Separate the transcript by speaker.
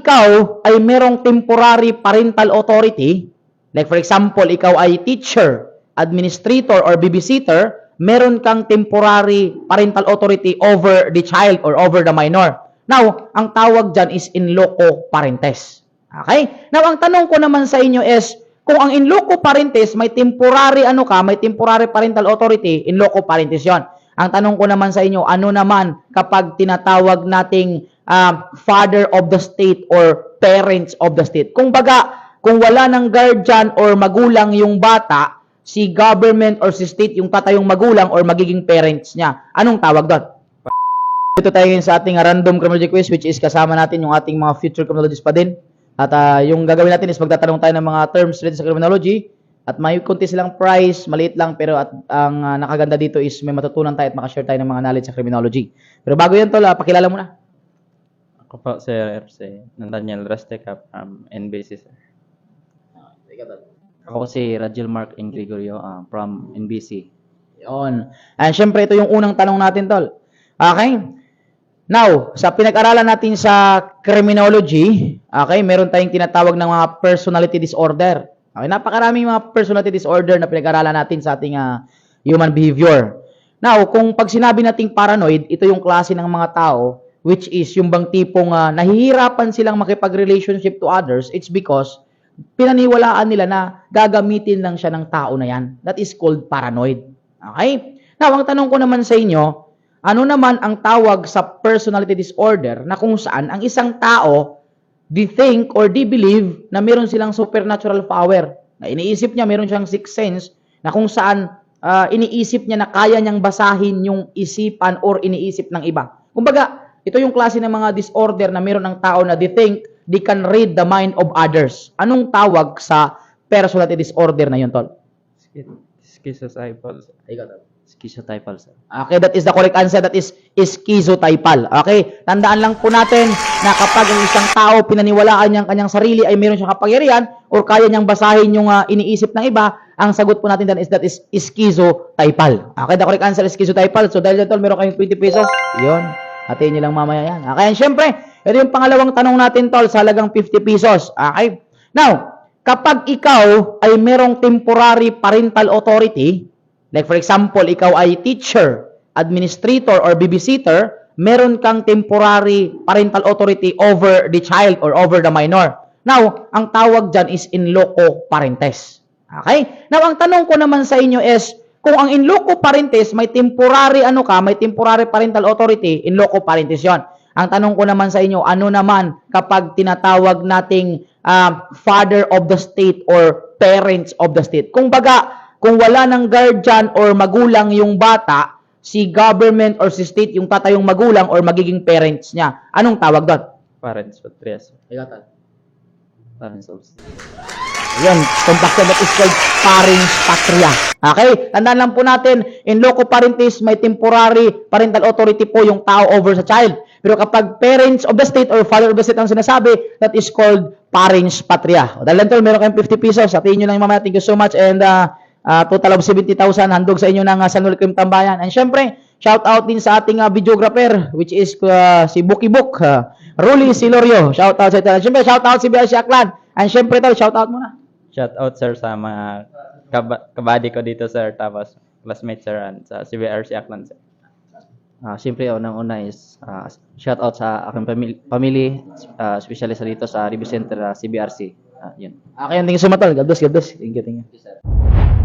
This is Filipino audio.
Speaker 1: ikaw ay merong temporary parental authority, like for example, ikaw ay teacher, administrator, or babysitter, meron kang temporary parental authority over the child or over the minor. Now, ang tawag dyan is in loco parentes. Okay? Now, ang tanong ko naman sa inyo is, kung ang in loco parentes, may temporary may temporary parental authority, in loco parentes yon. Ang tanong ko naman sa inyo, ano naman kapag tinatawag nating father of the state or parents of the state? Kung wala ng guardian or magulang yung bata, si government or si state yung tatayong magulang or magiging parents niya. Anong tawag doon? Ito tayo ngayon sa ating random criminology quiz, which is kasama natin yung ating mga future criminologists pa din. At yung gagawin natin is magtatanong tayo ng mga terms related sa criminology. At may konti silang price, maliit lang, pero ang nakaganda dito is may matutunan tayo at makashare tayo ng mga knowledge sa criminology. Pero bago yan, Tol, pakilala muna.
Speaker 2: Ako po, Sir Nathaniel Rasteca from NBC, sir. Ako si Rajel Mark Gregorio from NBC.
Speaker 1: Yun. And syempre, ito yung unang tanong natin, Tol. Okay? Now, sa pinag-aralan natin sa criminology, okay, meron tayong tinatawag ng mga personality disorder. Okay, napakaraming mga personality disorder na pinag-aralan natin sa ating human behavior. Now, kung pag sinabi nating paranoid, ito yung klase ng mga tao which is yung bang tipong nahihirapan silang makipag-relationship to others, it's because pinaniwalaan nila na gagamitin lang siya ng tao na yan. That is called paranoid. Okay? Now, ang tanong ko naman sa inyo, ano naman ang tawag sa personality disorder na kung saan ang isang tao they think or they believe na meron silang supernatural power. Na iniisip niya meron siyang sixth sense na kung saan iniisip niya na kaya niyang basahin yung isipan or iniisip ng iba. Kumbaga, ito yung klase ng mga disorder na meron ng tao na they think they can read the mind of others. Anong tawag sa personality disorder na yun, Tol?
Speaker 2: Schizotypal. Schizotypal, sir.
Speaker 1: Okay, that is the correct answer. That is schizotypal. Okay, tandaan lang po natin na kapag ang isang tao pinaniwalaan niyang kanyang sarili ay meron siyang kapangyarihan or kaya niyang basahin yung iniisip ng iba, ang sagot po natin dyan is that is schizotypal. Okay, the correct answer is schizotypal. So dahil dito meron kayong 20 pesos, yun, hatiin niyo lang mamaya yan. Okay, and syempre, ito yung pangalawang tanong natin, Tol, sa halagang 50 pesos. Okay, now, kapag ikaw ay merong temporary parental authority, like for example, ikaw ay teacher, administrator, or babysitter, meron kang temporary parental authority over the child or over the minor. Now, ang tawag dyan is in loco parentes. Okay? Now, ang tanong ko naman sa inyo is, kung ang in loco parentes, may temporary may temporary parental authority, in loco parentes yon. Ang tanong ko naman sa inyo, ano naman kapag tinatawag nating father of the state or parents of the state? Kung wala ng guardian or magulang yung bata, si government or si state yung tatayong magulang or magiging parents niya. Anong tawag doon?
Speaker 2: Parents patria, sir.
Speaker 1: Parents of state. Yan, compacted that is called parents patria. Okay? Tandaan lang po natin, in loco parentis, may temporary parental authority po yung tao over sa child. Pero kapag parents of the state or father of the state ang sinasabi, that is called parents patria. Dahil lang, Tol, meron kayong 50 pesos. Sabihin nyo lang yung mamaya. Thank you so much. And total of 70,000 handog sa inyo ng San Joaquin Tambayan. And syempre, shout out din sa ating videographer, which is si Buki Book, Ruli Silorio. Shout out sa ito. And syempre, shout out si BRC Aklan. And syempre, Tol, shout out muna.
Speaker 2: Shout out, sir, sa mga kabady ko dito, sir, tapos classmates, sir, and sa CBRC Aklan, sir.
Speaker 3: Siyempre, unang-una is shout out sa aking family, especially sa dito sa Review Center CBRC. Yun.
Speaker 1: Okay, thank you so much, Tol. God bless, God bless. Thank you, thank you.